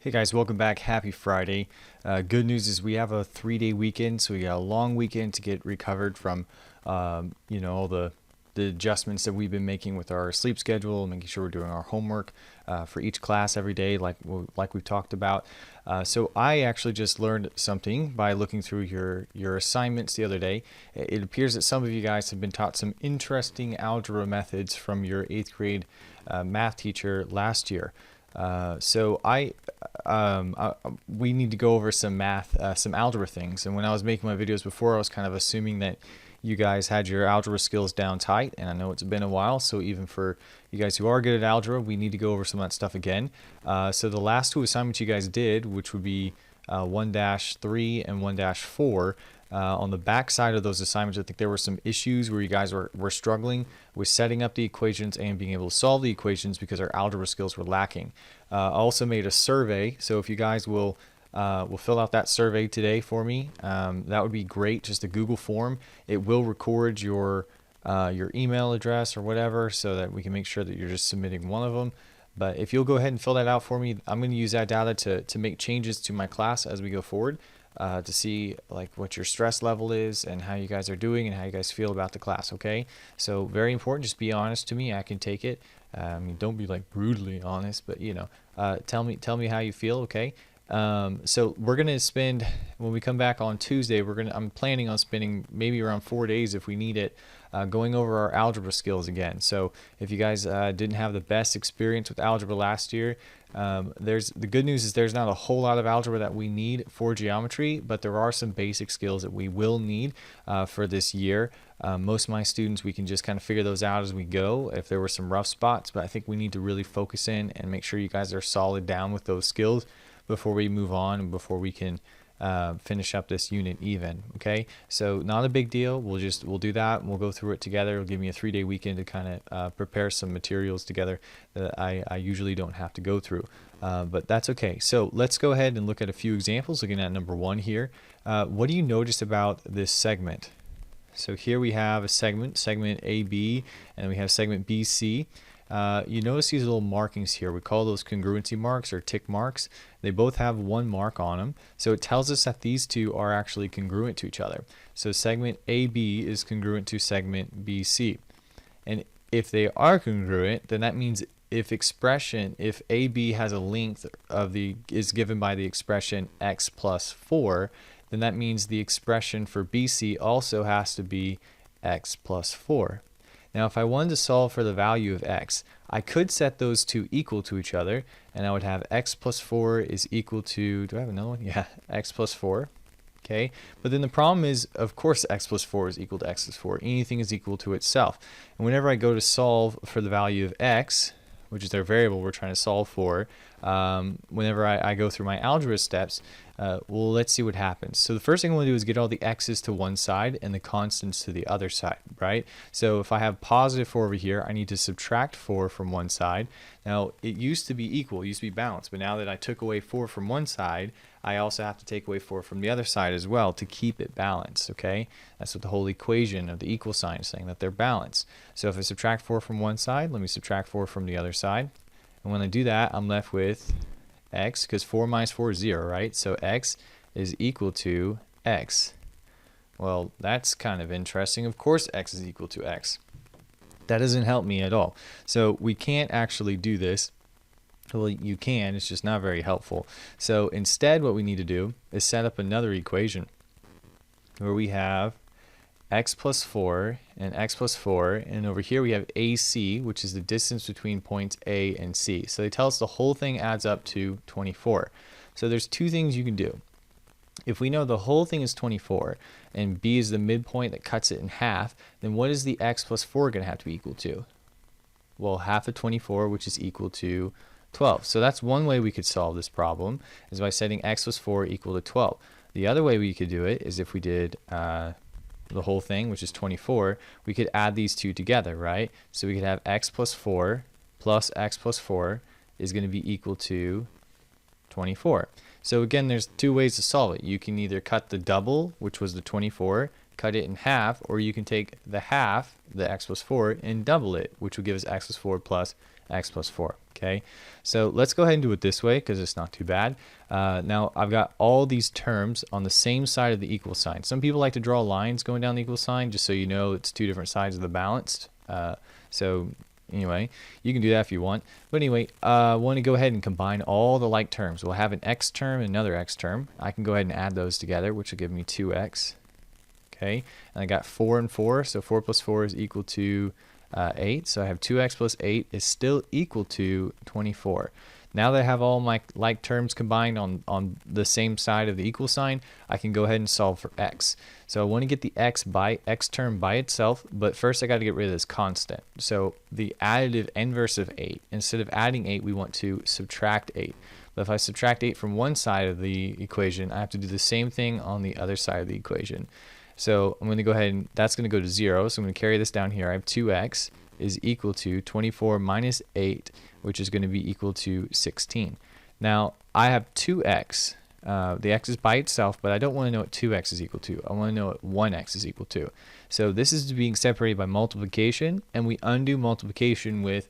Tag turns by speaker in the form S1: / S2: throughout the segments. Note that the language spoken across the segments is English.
S1: Hey guys, welcome back. Happy Friday. Good news is we have a 3-day weekend, so we got a long weekend to get recovered from, all the adjustments that we've been making with our sleep schedule, making sure we're doing our homework for each class every day, like we've talked about. So I actually just learned something by looking through your assignments the other day. It appears that some of you guys have been taught some interesting algebra methods from your 8th grade math teacher last year. We need to go over some math, some algebra things. And when I was making my videos before, I was kind of assuming that you guys had your algebra skills down tight, and I know it's been a while, so even for you guys who are good at algebra, we need to go over some of that stuff again. So the last two assignments you guys did, which would be 1-3 and 1-4, on the back side of those assignments, I think there were some issues where you guys were struggling with setting up the equations and being able to solve the equations because our algebra skills were lacking. I also made a survey, so if you guys will fill out that survey today for me, that would be great. Just a Google form. It will record your email address or whatever, so that we can make sure that you're just submitting one of them. But if you'll go ahead and fill that out for me, I'm going to use that data to make changes to my class as we go forward, to see like what your stress level is and how you guys are doing and how you guys feel about the class. Okay, so very important. Just be honest to me. I can take it. Don't be like brutally honest, but tell me how you feel. Okay. So we're gonna spend, when we come back on Tuesday, I'm planning on spending maybe around 4 days if we need it, going over our algebra skills again. So if you guys didn't have the best experience with algebra last year, the good news is there's not a whole lot of algebra that we need for geometry, but there are some basic skills that we will need for this year. Most of my students, we can just kind of figure those out as we go if there were some rough spots, but I think we need to really focus in and make sure you guys are solid down with those skills before we move on and before we can finish up this unit even. Okay, so not a big deal. We'll do that and we'll go through it together. It'll give me a 3-day weekend to kind of prepare some materials together that I usually don't have to go through, but that's okay. So let's go ahead and look at a few examples. Looking at number 1 here, what do you notice about this segment? So here we have a segment AB, and we have segment BC. You notice these little markings here. We call those congruency marks or tick marks. They both have 1 mark on them. So it tells us that these two are actually congruent to each other. So segment AB is congruent to segment BC. And if they are congruent, then that means if AB has a length is given by the expression x plus 4, then that means the expression for BC also has to be x plus 4. Now, if I wanted to solve for the value of x, I could set those two equal to each other, and I would have x plus 4 is equal to, do I have another one? Yeah, x plus 4. Okay, but then the problem is, of course, x plus 4 is equal to x plus 4. Anything is equal to itself. And whenever I go to solve for the value of x, which is our variable we're trying to solve for, whenever I go through my algebra steps, well, let's see what happens. So the first thing I want to do is get all the x's to one side and the constants to the other side, right? So if I have positive 4 over here, I need to subtract 4 from one side. Now, it used to be equal, it used to be balanced, but now that I took away 4 from one side, I also have to take away 4 from the other side as well to keep it balanced, okay? That's what the whole equation of the equal sign is saying, that they're balanced. So if I subtract 4 from one side, let me subtract 4 from the other side. And when I do that, I'm left with x, because 4 minus 4 is 0, right? So x is equal to x. Well, that's kind of interesting. Of course x is equal to x. That doesn't help me at all. So we can't actually do this. Well, you can, it's just not very helpful. So instead what we need to do is set up another equation where we have x plus 4 and x plus 4, and over here we have AC, which is the distance between points A and C. So they tell us the whole thing adds up to 24. So there's two things you can do. If we know the whole thing is 24 and B is the midpoint that cuts it in half, then what is the x plus 4 going to have to be equal to? Well, half of 24, which is equal to 12. So that's one way we could solve this problem, is by setting x plus 4 equal to 12. The other way we could do it is if we did the whole thing, which is 24, we could add these two together, right? So we could have x plus 4 plus x plus 4 is going to be equal to 24. So again, there's two ways to solve it. You can either cut the double, which was the 24, cut it in half, or you can take the half, the x plus 4, and double it, which will give us x plus 4 plus x plus 4. Okay, so let's go ahead and do it this way because it's not too bad. Now I've got all these terms on the same side of the equal sign. Some people like to draw lines going down the equal sign just so you know it's two different sides of the balanced. So anyway, you can do that if you want. But anyway, I want to go ahead and combine all the like terms. We'll have an x term and another x term. I can go ahead and add those together, which will give me 2x. Okay, and I got 4 and 4, so 4 plus 4 is equal to 8. So I have 2x plus 8 is still equal to 24. Now that I have all my like terms combined on the same side of the equal sign, I can go ahead and solve for x. So I want to get the x term by itself, but first I got to get rid of this constant. So the additive inverse of 8, instead of adding 8, we want to subtract 8. But if I subtract 8 from one side of the equation, I have to do the same thing on the other side of the equation. So I'm going to go ahead and that's going to go to 0. So I'm going to carry this down here. I have 2x is equal to 24 minus 8, which is going to be equal to 16. Now I have 2x. The x is by itself, but I don't want to know what 2x is equal to. I want to know what 1x is equal to. So this is being separated by multiplication, and we undo multiplication with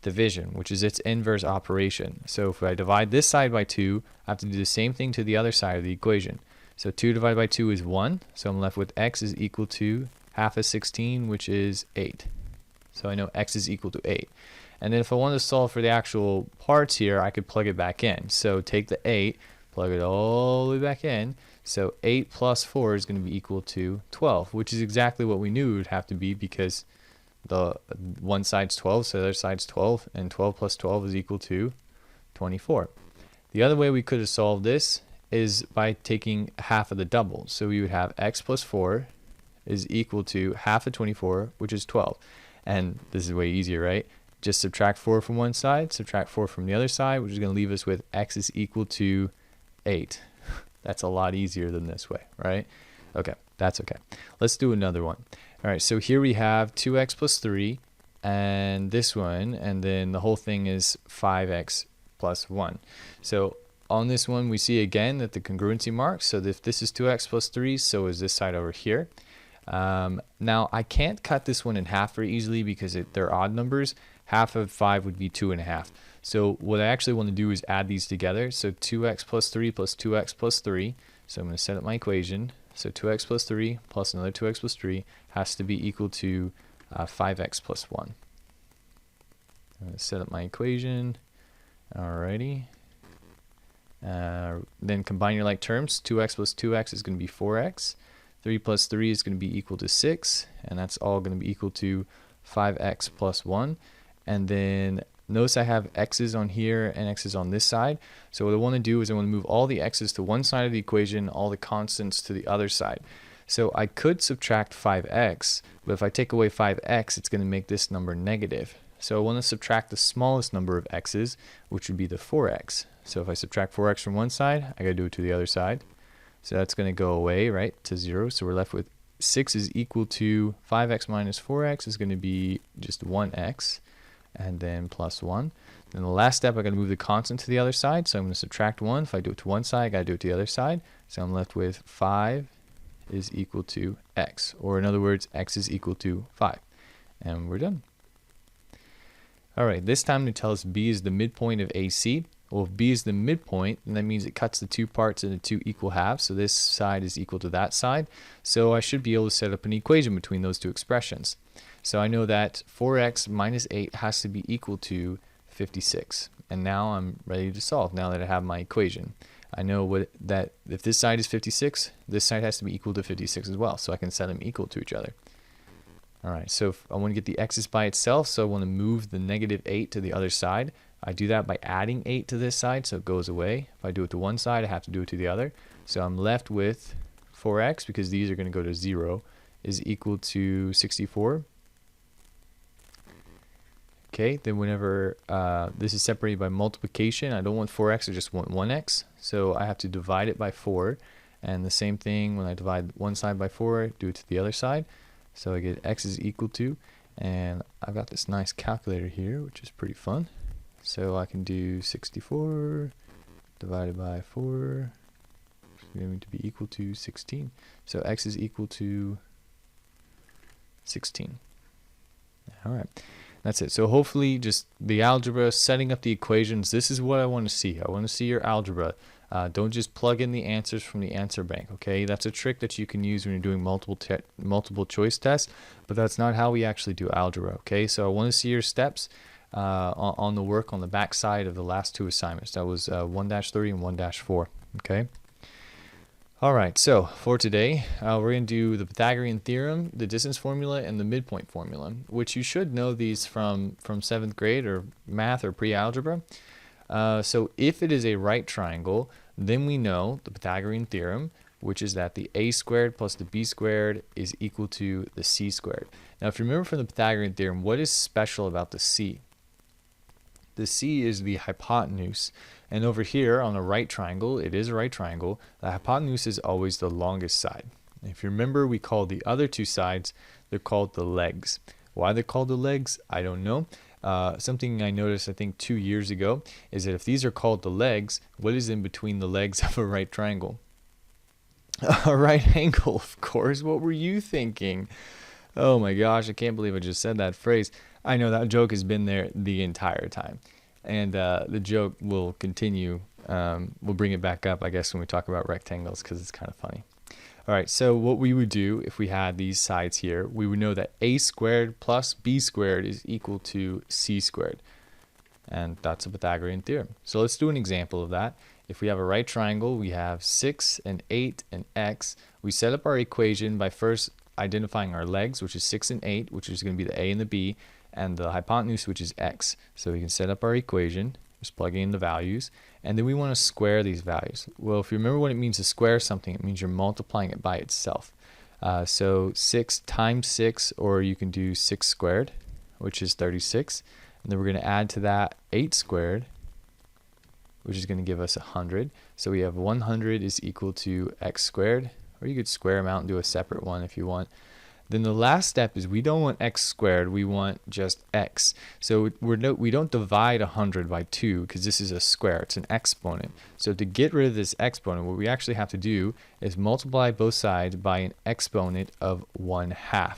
S1: division, which is its inverse operation. So if I divide this side by 2, I have to do the same thing to the other side of the equation. So 2 divided by 2 is 1, so I'm left with x is equal to half of 16, which is 8. So I know x is equal to 8. And then if I want to solve for the actual parts here, I could plug it back in. So take the 8, plug it all the way back in. So 8 plus 4 is going to be equal to 12, which is exactly what we knew it would have to be because the one side's 12, so the other side's 12, and 12 plus 12 is equal to 24. The other way we could have solved this is by taking half of the double. So we would have x plus 4 is equal to half of 24, which is 12. And this is way easier, right? Just subtract 4 from one side, subtract 4 from the other side, which is going to leave us with x is equal to 8. That's a lot easier than this way, right? Okay, that's okay. Let's do another one. All right, so here we have 2x plus 3, and this one, and then the whole thing is 5x plus 1. So on this one, we see again that the congruency marks. So if this is 2x plus 3, so is this side over here. Now, I can't cut this one in half very easily because they're odd numbers. Half of 5 would be 2.5. So what I actually want to do is add these together. So 2x plus 3 plus 2x plus 3. So I'm going to set up my equation. So 2x plus 3 plus another 2x plus 3 has to be equal to 5x plus 1. I'm going to set up my equation. Alrighty. Then combine your like terms. 2x plus 2x is going to be 4x. 3 plus 3 is going to be equal to 6. And that's all going to be equal to 5x plus 1. And then notice I have x's on here and x's on this side. So what I want to do is I want to move all the x's to one side of the equation, all the constants to the other side. So I could subtract 5x, but if I take away 5x, it's going to make this number negative. So I want to subtract the smallest number of x's, which would be the 4x. So if I subtract 4x from one side, I got to do it to the other side. So that's going to go away, right, to 0. So we're left with 6 is equal to 5x minus 4x is going to be just 1x. And then plus 1. Then the last step, I got to move the constant to the other side. So I'm going to subtract 1. If I do it to one side, I got to do it to the other side. So I'm left with 5 is equal to x. Or in other words, x is equal to 5. And we're done. All right, this time they tell us B is the midpoint of AC. Well, if B is the midpoint, then that means it cuts the two parts into two equal halves. So this side is equal to that side. So I should be able to set up an equation between those two expressions. So I know that 4x minus 8 has to be equal to 56. And now I'm ready to solve now that I have my equation. I know that if this side is 56, this side has to be equal to 56 as well. So I can set them equal to each other. All right, so if I want to get the x's by itself, so I want to move the negative 8 to the other side. I do that by adding 8 to this side, so it goes away. If I do it to one side, I have to do it to the other. So I'm left with 4x, because these are going to go to 0, is equal to 64. Okay, then whenever this is separated by multiplication, I don't want 4x, I just want 1x. So I have to divide it by 4. And the same thing, when I divide one side by 4, do it to the other side. So I get x is equal to, and I've got this nice calculator here, which is pretty fun. So I can do 64 divided by 4, which is going to be equal to 16. So x is equal to 16. All right. That's it. So hopefully just the algebra, setting up the equations, this is what I want to see. I want to see your algebra. Don't just plug in the answers from the answer bank, okay? That's a trick that you can use when you're doing multiple choice tests, but that's not how we actually do algebra, okay? So I want to see your steps on the work on the back side of the last two assignments. That was 1-3 and 1-4, okay? All right, so for today, we're going to do the Pythagorean theorem, the distance formula, and the midpoint formula, which you should know these from 7th grade or math or pre-algebra. So if it is a right triangle, then we know the Pythagorean theorem, which is that the a squared plus the b squared is equal to the c squared. Now, if you remember from the Pythagorean theorem, what is special about the c? The c is the hypotenuse. And over here on a right triangle, it is a right triangle, the hypotenuse is always the longest side. If you remember, we called the other two sides, they're called the legs. Why they're called the legs, I don't know. Something I noticed, I think 2 years ago, is that if these are called the legs, what is in between the legs of a right triangle? A right angle, of course. What were you thinking? Oh my gosh, I can't believe I just said that phrase. I know that joke has been there the entire time. And the joke will continue. We'll bring it back up, I guess, when we talk about rectangles, because it's kind of funny. All right, so what we would do if we had these sides here, we would know that a squared plus b squared is equal to c squared. And that's a Pythagorean theorem. So let's do an example of that. If we have a right triangle, we have 6 and 8 and x. We set up our equation by first identifying our legs, which is 6 and 8, which is going to be the a and the b, and the hypotenuse, which is x. So we can set up our equation, just plugging in the values, and then we want to square these values. Well, if you remember what it means to square something, it means you're multiplying it by itself. So 6 times 6, or you can do 6 squared, which is 36. And then we're going to add to that 8 squared, which is going to give us 100. So we have 100 is equal to x squared, or you could square them out and do a separate one if you want. Then the last step is we don't want x squared, we want just x. So we don't divide 100 by 2 because this is a square, it's an exponent. So to get rid of this exponent, what we actually have to do is multiply both sides by an exponent of 1/2.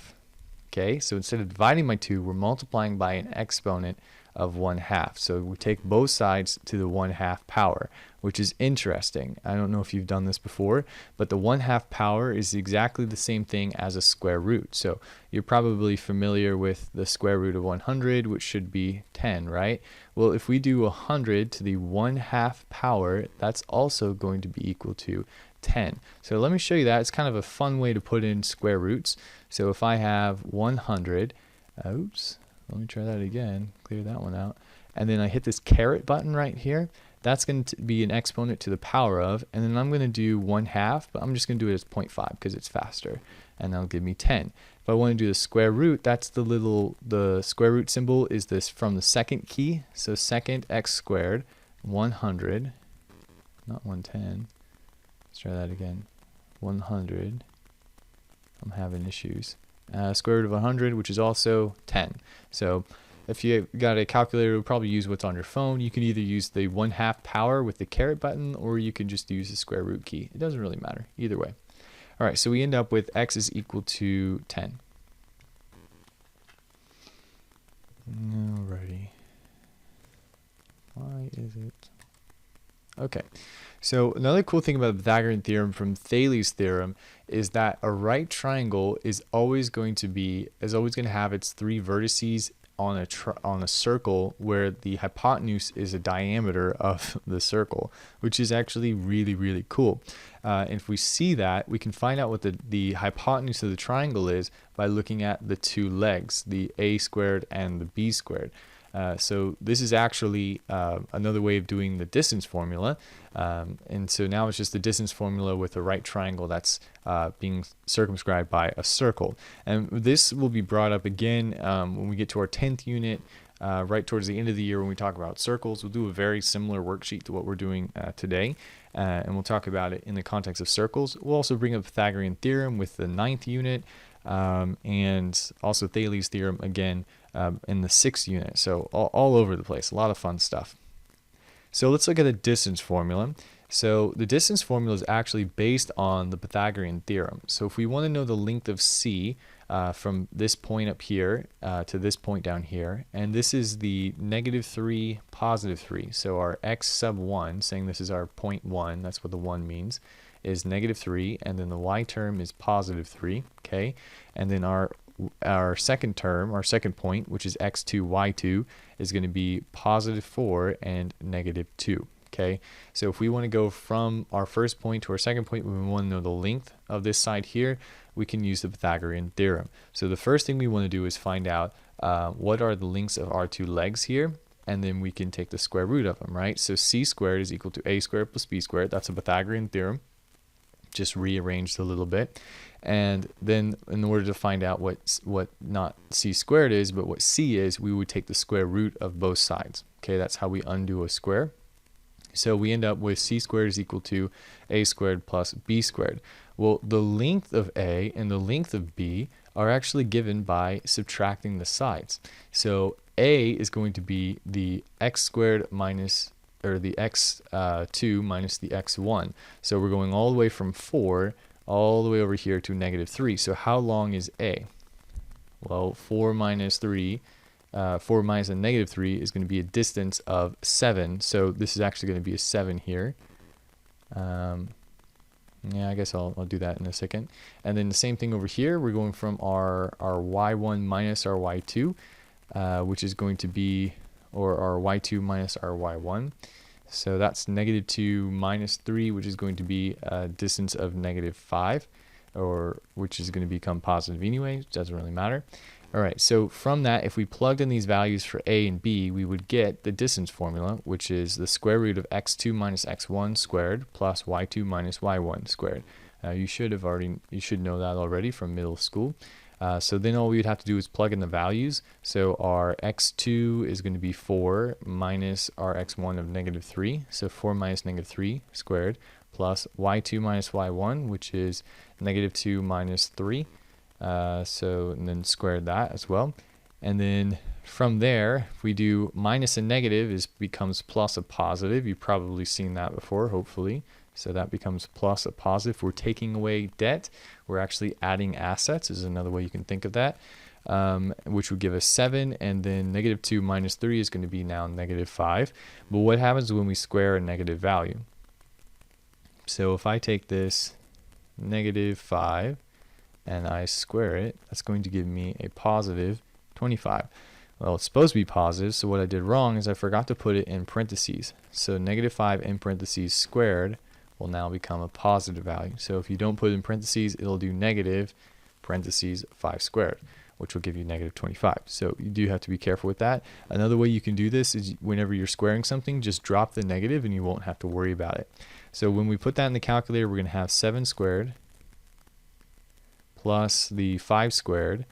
S1: Okay, so instead of dividing by 2, we're multiplying by an exponent of 1/2. So we take both sides to the 1/2 power, which is interesting. I don't know if you've done this before, but the 1/2 power is exactly the same thing as a square root. So you're probably familiar with the square root of 100, which should be 10, right? Well, if we do 100 to the 1/2 power, that's also going to be equal to 10. So let me show you that. It's kind of a fun way to put in square roots. So if I have 100, oops, let me try that again, clear that one out. And then I hit this caret button right here. That's going to be an exponent to the power of, and then I'm going to do 1/2, but I'm just going to do it as 0.5 because it's faster, and that'll give me 10. If I want to do the square root, that's the square root symbol is this from the second key, so second x squared, 100, not 110. Let's try that again. 100. I'm having issues. Square root of 100, which is also 10. So if you got a calculator, you'll probably use what's on your phone. You can either use the 1/2 power with the caret button, or you can just use the square root key. It doesn't really matter, either way. All right, so we end up with x is equal to 10. Alrighty. Why is it? Okay, so another cool thing about the Pythagorean theorem from Thales' theorem is that a right triangle is always going to have its 3 vertices on a circle where the hypotenuse is a diameter of the circle, which is actually really, really cool. And if we see that, we can find out what the hypotenuse of the triangle is by looking at the 2 legs, the a squared and the b squared. So this is actually another way of doing the distance formula. And so now it's just the distance formula with a right triangle that's being circumscribed by a circle. And this will be brought up again when we get to our 10th unit, right towards the end of the year when we talk about circles. We'll do a very similar worksheet to what we're doing today. And we'll talk about it in the context of circles. We'll also bring up Pythagorean theorem with the 9th unit, and also Thales' theorem again in the 6th unit. So all over the place, a lot of fun stuff. So let's look at the distance formula. So the distance formula is actually based on the Pythagorean theorem. So if we want to know the length of C from this point up here to this point down here, and this is the -3, +3. So our x sub 1, saying this is our point 1, that's what the 1 means, is -3, and then the y term is +3, okay? And then our second term, our second point, which is x2, y2, is going to be +4 and -2. Okay, so if we want to go from our first point to our second point, we want to know the length of this side here, we can use the Pythagorean theorem. So the first thing we want to do is find out what are the lengths of our two legs here, and then we can take the square root of them, right? So c squared is equal to a squared plus b squared. That's a Pythagorean theorem, just rearranged a little bit. And then in order to find out what not c squared is, but what c is, we would take the square root of both sides. Okay, that's how we undo a square. So we end up with c squared is equal to a squared plus b squared. Well, the length of a and the length of b are actually given by subtracting the sides. So a is going to be the x squared minus, or the x2 minus the x1. So we're going all the way from 4 all the way over here to -3. So how long is a? Well, 4 minus a -3 is going to be a distance of 7. So this is actually going to be a 7 here. Yeah, I guess I'll do that in a second. And then the same thing over here. We're going from our y1 minus our y2, which is going to be, or our y2 minus our y1. So that's -2 minus 3, which is going to be a distance of -5, or which is going to become positive anyway. It doesn't really matter. All right, so from that, if we plugged in these values for a and b, we would get the distance formula, which is the square root of x2 minus x1 squared plus y2 minus y1 squared. You should know that already from middle school. So then all we would have to do is plug in the values. So our x2 is going to be 4 minus our x1 of -3. So 4 minus -3 squared plus y2 minus y1, which is -2 minus 3. And then square that as well. And then from there, if we do minus a negative, it becomes plus a positive. You've probably seen that before, hopefully. So that becomes plus a positive. If we're taking away debt, we're actually adding assets, is another way you can think of that, which would give us 7. And then -2 minus 3 is going to be now -5. But what happens when we square a negative value? So if I take this -5 and I square it, that's going to give me a positive 25. Well, it's supposed to be positive, so what I did wrong is I forgot to put it in parentheses. So -5 in parentheses squared will now become a positive value. So if you don't put it in parentheses, it'll do negative parentheses 5 squared, which will give you -25. So you do have to be careful with that. Another way you can do this is whenever you're squaring something, just drop the negative and you won't have to worry about it. So when we put that in the calculator, we're going to have 7 squared plus the 5 squared.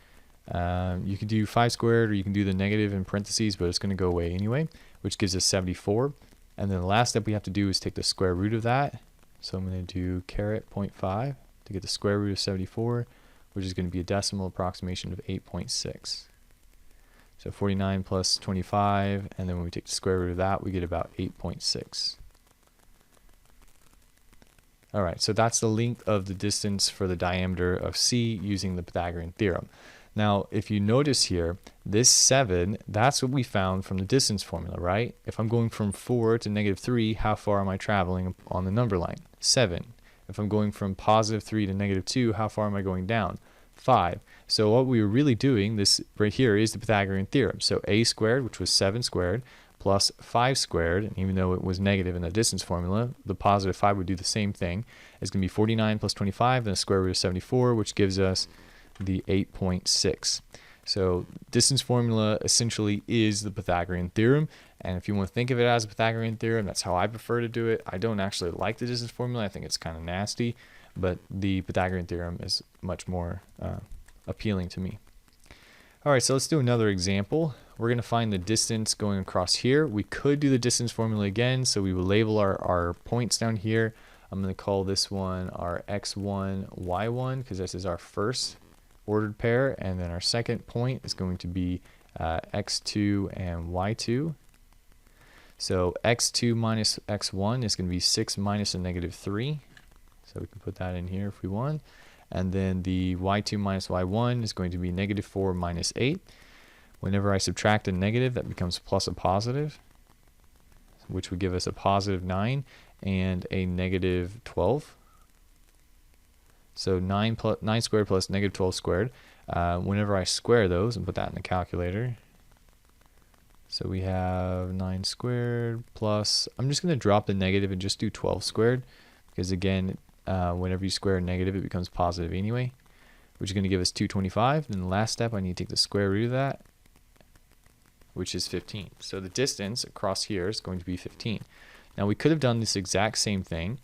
S1: You can do 5 squared, or you can do the negative in parentheses, but it's going to go away anyway, which gives us 74. And then the last step we have to do is take the square root of that. So I'm going to do caret 0.5 to get the square root of 74, which is going to be a decimal approximation of 8.6. So 49 plus 25, and then when we take the square root of that, we get about 8.6. All right, so that's the length of the distance for the diameter of C using the Pythagorean theorem. Now, if you notice here, this 7, that's what we found from the distance formula, right? If I'm going from 4 to -3, how far am I traveling on the number line? 7. If I'm going from +3 to -2, how far am I going down? 5. So what we were really doing, this right here, is the Pythagorean theorem. So a squared, which was 7 squared, plus 5 squared, and even though it was negative in the distance formula, the positive 5 would do the same thing. It's going to be 49 plus 25, then a square root of 74, which gives us the 8.6. So distance formula essentially is the Pythagorean theorem, and if you want to think of it as a Pythagorean theorem, that's how I prefer to do it. I don't actually like the distance formula. I think it's kind of nasty, but the Pythagorean theorem is much more appealing to me. All right, so let's do another example. We're going to find the distance going across here. We could do the distance formula again, so we will label our points down here. I'm going to call this one our x1, y1, because this is our first ordered pair, and then our second point is going to be x2 and y2. So x2 minus x1 is going to be 6 minus a negative 3. So we can put that in here if we want. And then the y2 minus y1 is going to be negative 4 minus 8. Whenever I subtract a negative, that becomes plus a positive, which would give us a positive 9 and a negative 12. So 9 squared plus negative 12 squared. Whenever I square those and put that in the calculator, so we have 9 squared plus, I'm just going to drop the negative and just do 12 squared, because again, whenever you square a negative, it becomes positive anyway, which is going to give us 225. Then the last step, I need to take the square root of that, which is 15. So the distance across here is going to be 15. Now we could have done this exact same thing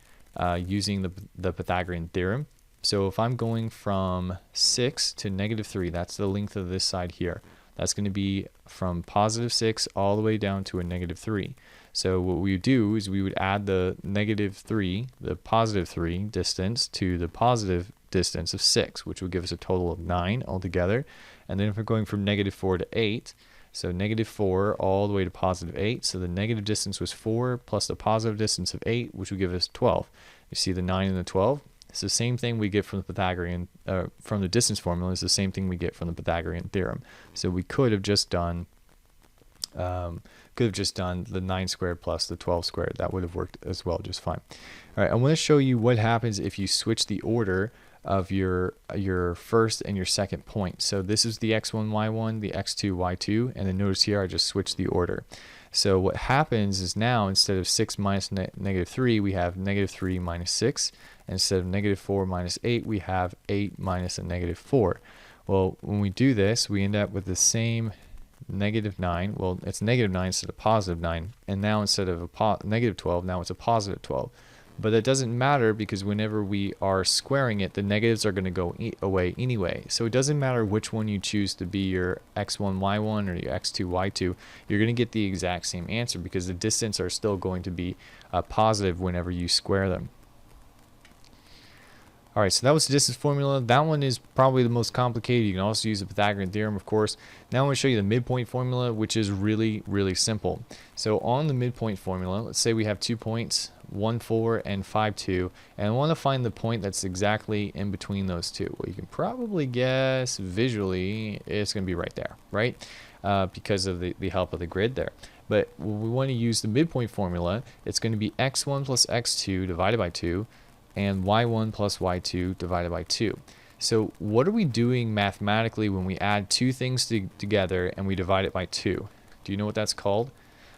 S1: using the Pythagorean theorem. So if I'm going from 6 to negative 3, that's the length of this side here. That's going to be from positive 6 all the way down to a negative 3. So what we would do is we would add the negative 3, the positive 3 distance to the positive distance of 6, which would give us a total of 9 altogether. And then if we're going from negative 4 to 8, so negative 4 all the way to positive 8, so the negative distance was 4 plus the positive distance of 8, which would give us 12. You see the 9 and the 12? It's the same thing we get from the Pythagorean, from the distance formula. It's the same thing we get from the Pythagorean theorem. So we could have just done, the 9 squared plus the 12 squared. That would have worked as well, just fine. All right, I want to show you what happens if you switch the order of your first and your second point. So this is the x1, y1, the x2, y2, and then notice here I just switched the order. So what happens is now instead of 6 minus negative 3, we have negative 3 minus 6. Instead of negative 4 minus 8, we have 8 minus a negative 4. Well, when we do this, we end up with the same negative 9. Well, it's negative 9 instead of positive 9. And now instead of a negative 12, now it's a positive 12. But that doesn't matter because whenever we are squaring it, the negatives are going to go away anyway. So it doesn't matter which one you choose to be your x1, y1 or your x2, y2. You're going to get the exact same answer because the distance are still going to be positive whenever you square them. All right, so that was the distance formula. That one is probably the most complicated. You can also use the Pythagorean theorem, of course. Now I'm going to show you the midpoint formula, which is really, really simple. So on the midpoint formula, let's say we have 2 points, 1, 4, and 5, 2. And I want to find the point that's exactly in between those two. Well, you can probably guess visually it's going to be right there, right? Because of the help of the grid there. But when we want to use the midpoint formula, it's going to be x1 plus x2 divided by 2. And y1 plus y2 divided by 2. So what are we doing mathematically when we add two things together and we divide it by 2? Do you know what that's called?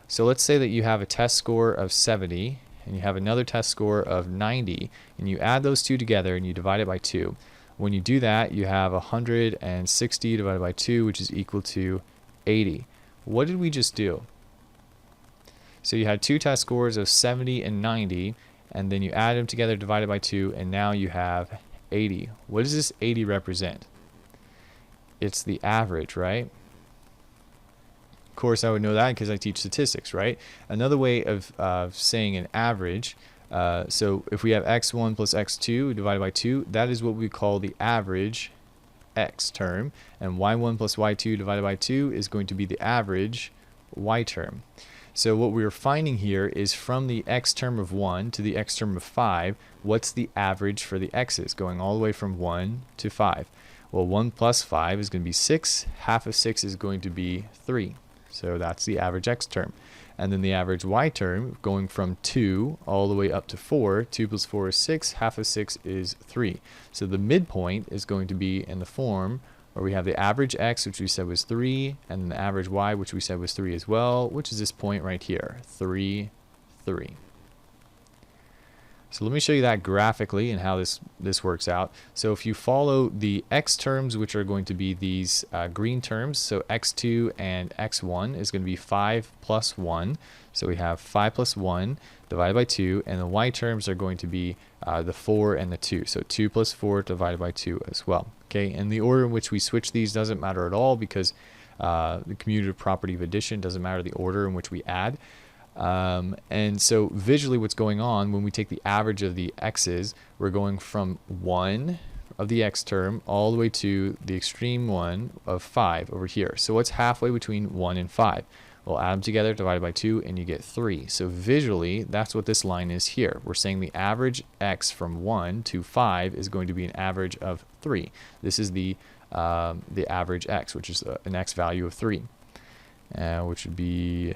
S1: So let's say that you have a test score of 70 and you have another test score of 90 and you add those two together and you divide it by 2. When you do that, you have 160 divided by 2, which is equal to 80. What did we just do? So you had two test scores of 70 and 90, and then you add them together divided by 2, and now you have 80. What does this 80 represent? It's the average, right? Of course, I would know that because I teach statistics, right? Another way of saying an average, so if we have x1 plus x2 divided by 2, that is what we call the average x term, and y1 plus y2 divided by 2 is going to be the average y term. So what we're finding here is from the x term of 1 to the x term of 5, what's the average for the x's going all the way from 1 to 5? Well, 1 plus 5 is going to be 6. Half of 6 is going to be 3. So that's the average x term. And then the average y term going from 2 all the way up to 4. 2 plus 4 is 6. Half of 6 is 3. So the midpoint is going to be in the form where we have the average x, which we said was 3, and then the average y, which we said was 3 as well, which is this point right here, 3, 3. So let me show you that graphically and how this works out. So if you follow the x terms, which are going to be these green terms, so x2 and x1 is going to be 5 plus 1. So we have 5 plus 1 divided by 2, and the y terms are going to be the 4 and the 2. So 2 plus 4 divided by 2 as well. Okay, and the order in which we switch these doesn't matter at all because the commutative property of addition doesn't matter the order in which we add. And so visually what's going on when we take the average of the x's, we're going from 1 of the x term all the way to the extreme one of 5 over here. So what's halfway between 1 and 5? We'll add them together, divided by 2, and you get 3. So visually, that's what this line is here. We're saying the average x from 1 to 5 is going to be an average of 3. This is the average x, which is an x value of 3, which would be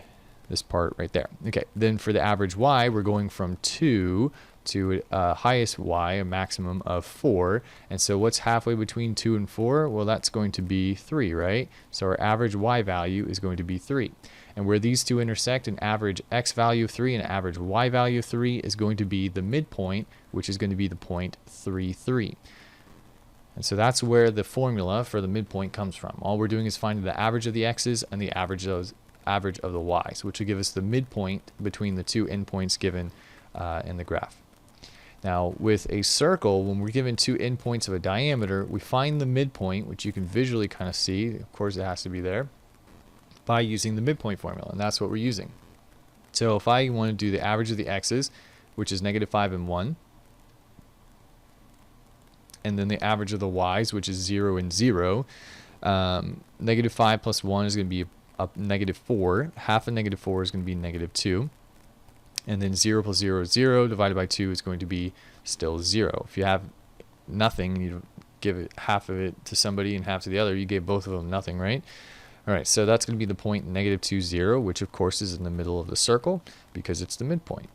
S1: this part right there. Okay, then for the average y, we're going from 2 to highest y, a maximum of 4. And so what's halfway between 2 and 4? Well, that's going to be 3, right? So our average y value is going to be 3. And where these two intersect, an average x value of 3 and an average y value of 3 is going to be the midpoint, which is going to be the point 3, 3. And so that's where the formula for the midpoint comes from. All we're doing is finding the average of the x's and the average of the y's, which will give us the midpoint between the two endpoints given in the graph. Now, with a circle, when we're given two endpoints of a diameter, we find the midpoint, which you can visually kind of see. Of course, it has to be there, by using the midpoint formula, and that's what we're using. So if I want to do the average of the x's, which is -5 and 1, and then the average of the y's, which is 0 and 0, -5 plus 1 is going to be a -4. Half of -4 is going to be -2. And then 0 plus 0 is 0, divided by 2 is going to be still 0. If you have nothing, you give it half of it to somebody and half to the other, you gave both of them nothing, right? All right, so that's going to be the point -2, 0, which of course is in the middle of the circle because it's the midpoint.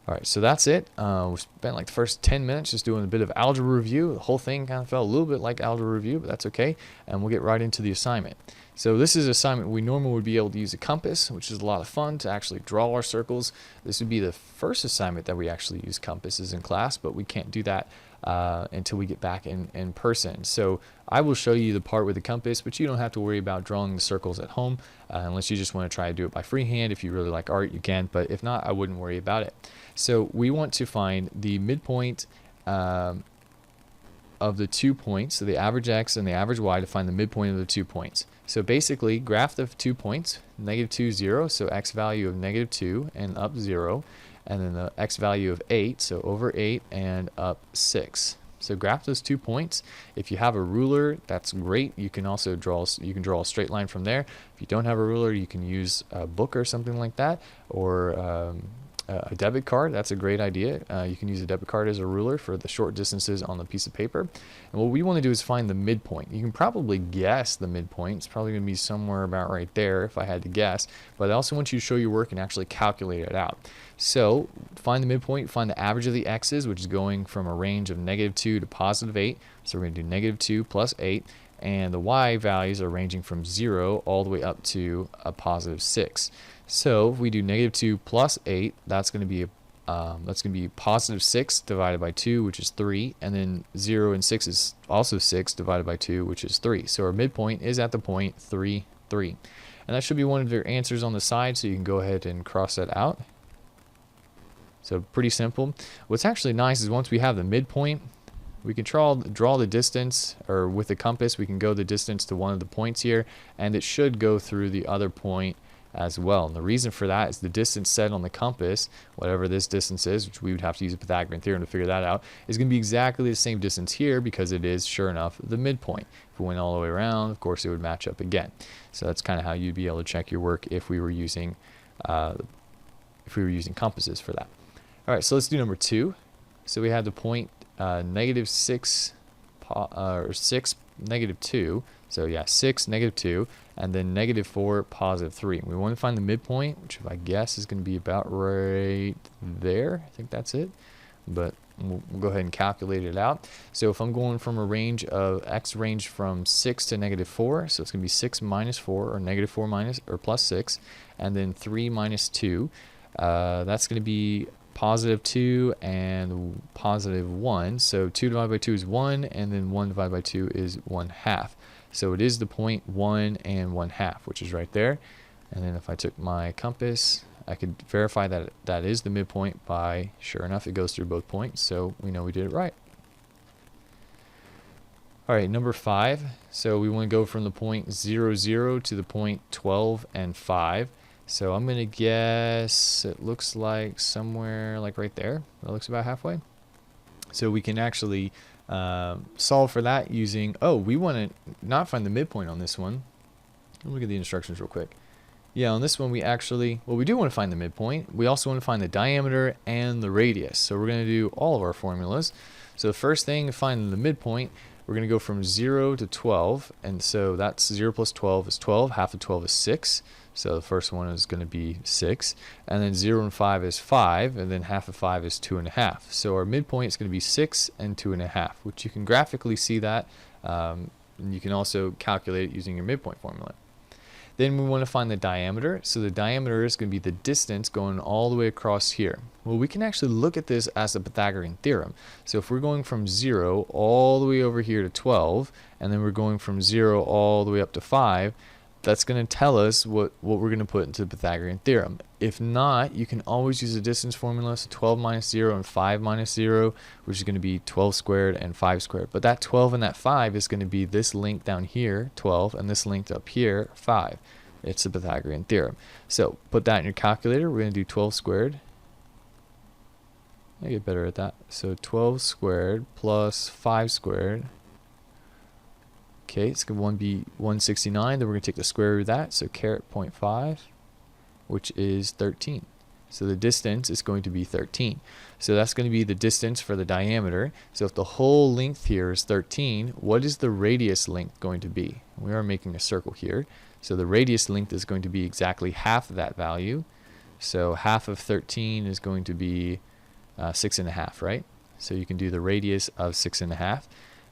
S1: All right, so that's it. We spent like the first 10 minutes just doing a bit of algebra review. The whole thing kind of felt a little bit like algebra review, but that's okay. And we'll get right into the assignment. So this is an assignment we normally would be able to use a compass, which is a lot of fun to actually draw our circles. This would be the first assignment that we actually use compasses in class, but we can't do that until we get back in person. So I will show you the part with the compass, but you don't have to worry about drawing the circles at home unless you just want to try to do it by freehand. If you really like art, you can, but if not, I wouldn't worry about it. So we want to find the midpoint of the 2 points, so the average x and the average y, to find the midpoint of the 2 points. So basically, graph the 2 points, -2, 0, so x value of -2 and up 0, and then the x value of 8, so over 8 and up 6. So graph those 2 points. If you have a ruler, that's great. You can also draw a straight line from there. If you don't have a ruler, you can use a book or something like that, or a debit card. That's a great idea. You can use a debit card as a ruler for the short distances on the piece of paper. And what we want to do is find the midpoint. You can probably guess the midpoint. It's probably going to be somewhere about right there if I had to guess. But I also want you to show your work and actually calculate it out. So find the midpoint, find the average of the x's, which is going from a range of -2 to +8. So we're going to do -2 plus 8. And the y values are ranging from 0 all the way up to a +6. So if we do -2 plus 8, that's going to be +6 divided by 2, which is 3, and then 0 and 6 is also 6 divided by 2, which is 3. So our midpoint is at the point 3, 3. And that should be one of your answers on the side, so you can go ahead and cross that out. So pretty simple. What's actually nice is once we have the midpoint, we can draw the distance, or with the compass, we can go the distance to one of the points here, and it should go through the other point as well. And the reason for that is the distance set on the compass, whatever this distance is, which we would have to use a Pythagorean theorem to figure that out, is going to be exactly the same distance here because it is, sure enough, the midpoint. If we went all the way around, of course, it would match up again. So that's kind of how you'd be able to check your work if we were using compasses for that. All right, so let's do number 2. So we have the point -6 or 6, -2. So yeah, 6, -2, and then -4, +3. We want to find the midpoint, which if I guess is going to be about right there. I think that's it, but we'll go ahead and calculate it out. So if I'm going from a range of x range from 6 to -4, so it's going to be 6 minus 4, or -4 minus or +6, and then 3 minus 2. That's going to be +2 and +1. So 2 divided by 2 is 1, and then 1 divided by 2 is 1/2. So it is the point 1 and 1/2, which is right there. And then if I took my compass, I could verify that that is the midpoint by, sure enough, it goes through both points. So we know we did it right. All right, number 5. So we want to go from the point 0, 0 to the point 12 and 5. So I'm going to guess it looks like somewhere like right there. That looks about halfway. So we can actually solve for that using, we want to not find the midpoint on this one. Let me look at the instructions real quick. Yeah, on this one we actually, well, we do want to find the midpoint. We also want to find the diameter and the radius. So we're going to do all of our formulas. So the first thing, to find the midpoint, we're going to go from 0 to 12. And so that's 0 plus 12 is 12. Half of 12 is 6. So the first one is going to be 6. And then 0 and 5 is 5. And then half of 5 is 2.5. So our midpoint is going to be 6 and 2.5, which you can graphically see that. And you can also calculate it using your midpoint formula. Then we want to find the diameter. So the diameter is going to be the distance going all the way across here. Well, we can actually look at this as the Pythagorean theorem. So if we're going from 0 all the way over here to 12, and then we're going from 0 all the way up to 5, that's going to tell us what we're going to put into the Pythagorean theorem. If not, you can always use the distance formula, so 12 minus 0 and 5 minus 0, which is going to be 12 squared and 5 squared. But that 12 and that 5 is going to be this length down here, 12, and this length up here, 5. It's the Pythagorean theorem. So put that in your calculator. We're going to do 12 squared. I get better at that. So 12 squared plus 5 squared. Okay, it's going to be 169. Then we're going to take the square root of that. So caret 0.5, which is 13. So the distance is going to be 13. So that's going to be the distance for the diameter. So if the whole length here is 13, what is the radius length going to be? We are making a circle here. So the radius length is going to be exactly half of that value. So half of 13 is going to be 6.5, right? So you can do the radius of 6.5.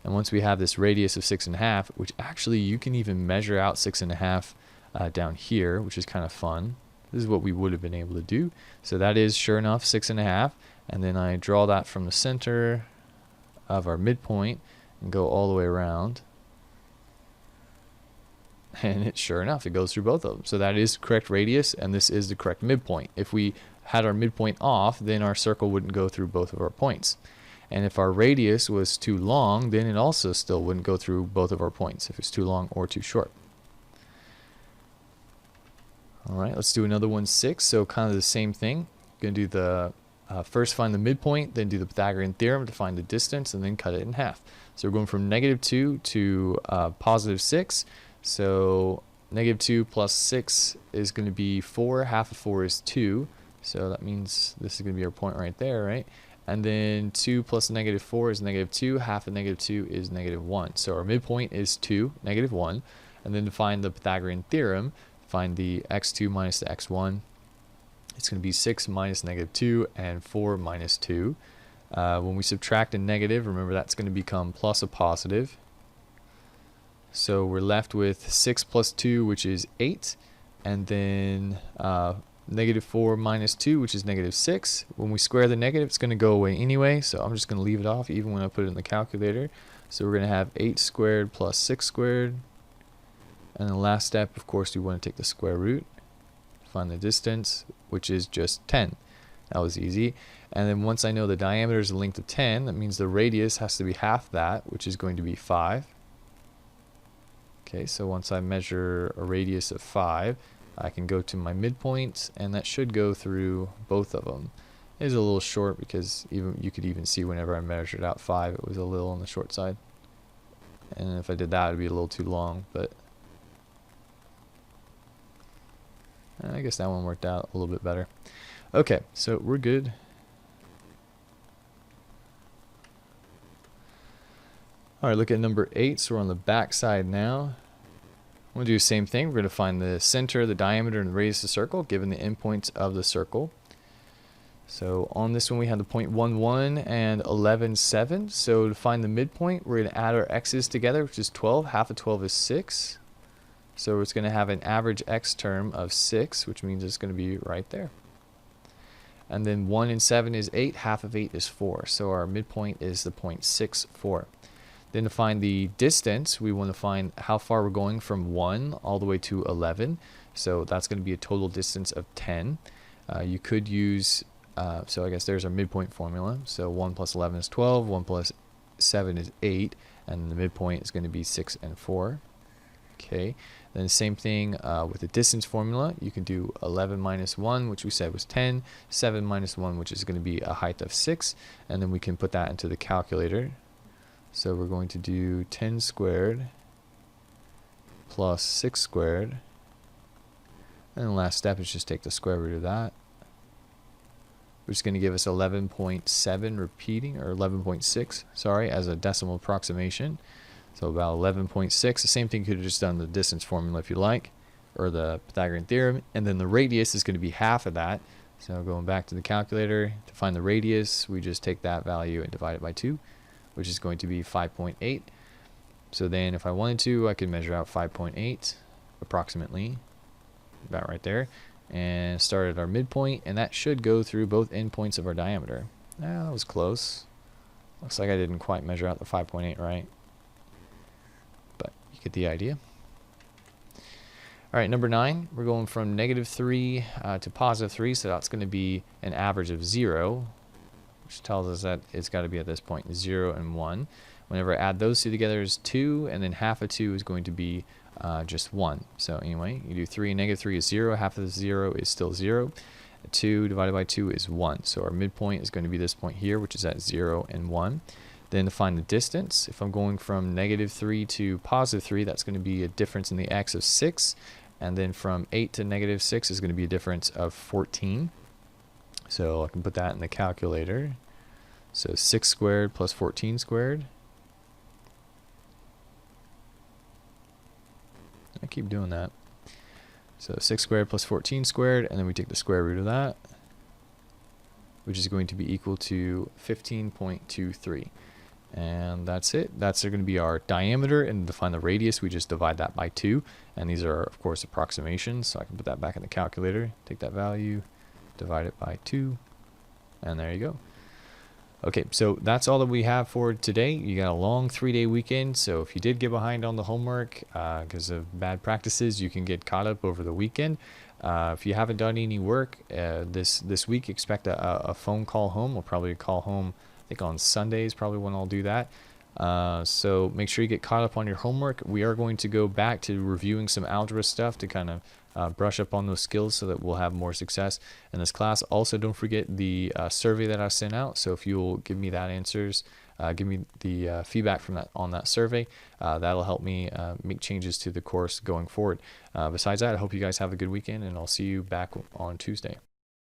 S1: And once we have this radius of 6.5, which actually you can even measure out 6.5 down here, which is kind of fun. This is what we would have been able to do. So that is sure enough 6.5. And then I draw that from the center of our midpoint and go all the way around. And it sure enough, it goes through both of them. So that is the correct radius, and this is the correct midpoint. If we had our midpoint off, then our circle wouldn't go through both of our points. And if our radius was too long, then it also still wouldn't go through both of our points, if it's too long or too short. All right, let's do another one, 6. So kind of the same thing. Going to do the first find the midpoint, then do the Pythagorean theorem to find the distance, and then cut it in half. So we're going from -2 to +6. So -2 plus 6 is going to be 4. Half of 4 is 2. So that means this is going to be our point right there, right? And then 2 plus -4 is -2. Half of -2 is -1. So our midpoint is 2, -1. And then to find the Pythagorean theorem, find the x2 minus the x1. It's going to be 6 minus -2 and 4 minus 2. When we subtract a negative, remember that's going to become plus a positive. So we're left with 6 plus 2, which is 8. And then -4 minus 2, which is -6. When we square the negative, it's going to go away anyway. So I'm just going to leave it off even when I put it in the calculator. So we're going to have 8 squared plus 6 squared. And the last step, of course, we want to take the square root. Find the distance, which is just 10. That was easy. And then once I know the diameter is the length of 10, that means the radius has to be half that, which is going to be 5. Okay, so once I measure a radius of 5, I can go to my midpoint, and that should go through both of them. It is a little short because even you could even see whenever I measured out 5, it was a little on the short side. And if I did that, it would be a little too long, but I guess that one worked out a little bit better. Okay, so we're good. All right, look at number 8. So we're on the back side now. I'm going to do the same thing. We're going to find the center, the diameter, and the radius of the circle, given the endpoints of the circle. So on this one, we have the point 1, 1 and 11, 7. So to find the midpoint, we're going to add our x's together, which is 12. Half of 12 is 6. So it's going to have an average x term of 6, which means it's going to be right there. And then 1 and 7 is 8. Half of 8 is 4. So our midpoint is the point 6, 4. Then to find the distance, we want to find how far we're going from 1 all the way to 11. So that's going to be a total distance of 10. You could use, so I guess there's our midpoint formula. So 1 plus 11 is 12. 1 plus 7 is 8. And the midpoint is going to be 6 and 4. Okay, then the same thing with the distance formula. You can do 11 minus 1, which we said was 10, 7 minus 1, which is going to be a height of 6, and then we can put that into the calculator. So we're going to do 10 squared plus 6 squared And the last step is just take the square root of that, which is going to give us 11.7 repeating, or 11.6, sorry, as a decimal approximation. So about 11.6. The same thing you could have just done the distance formula if you like, or the Pythagorean theorem. And then the radius is going to be half of that. So going back to the calculator, to find the radius, we just take that value and divide it by 2, which is going to be 5.8. So then if I wanted to, I could measure out 5.8 approximately, about right there, and start at our midpoint, and that should go through both endpoints of our diameter. That was close. Looks like I didn't quite measure out the 5.8 right, but you get the idea. All right, number 9, we're going from -3 to +3, so that's going to be an average of 0, which tells us that it's got to be at this point 0 and 1. Whenever I add those two together is 2, and then half of 2 is going to be just 1. So anyway, you do 3 and -3 is 0, half of the 0 is still 0. 2 divided by 2 is 1. So our midpoint is going to be this point here, which is at 0 and 1. Then to find the distance, if I'm going from -3 to +3, that's going to be a difference in the x of 6. And then from 8 to -6 is going to be a difference of 14. So I can put that in the calculator. So 6 squared plus 14 squared. I keep doing that. So 6 squared plus 14 squared, and then we take the square root of that, which is going to be equal to 15.23. And that's it. That's going to be our diameter, and to find the radius, we just divide that by 2. And these are, of course, approximations, so I can put that back in the calculator, take that value, divide it by 2, and there you go. Okay, so that's all that we have for today. You got a long 3-day weekend, so if you did get behind on the homework because of bad practices, you can get caught up over the weekend. If you haven't done any work this week, expect a phone call home. We'll probably call home, I think on Sundays, probably when I'll do that. So make sure you get caught up on your homework. We are going to go back to reviewing some algebra stuff to kind of brush up on those skills so that we'll have more success in this class. Also, don't forget the survey that I sent out. So if you'll give me that answers, give me the feedback from that on that survey, that'll help me make changes to the course going forward. Besides that, I hope you guys have a good weekend, and I'll see you back on Tuesday.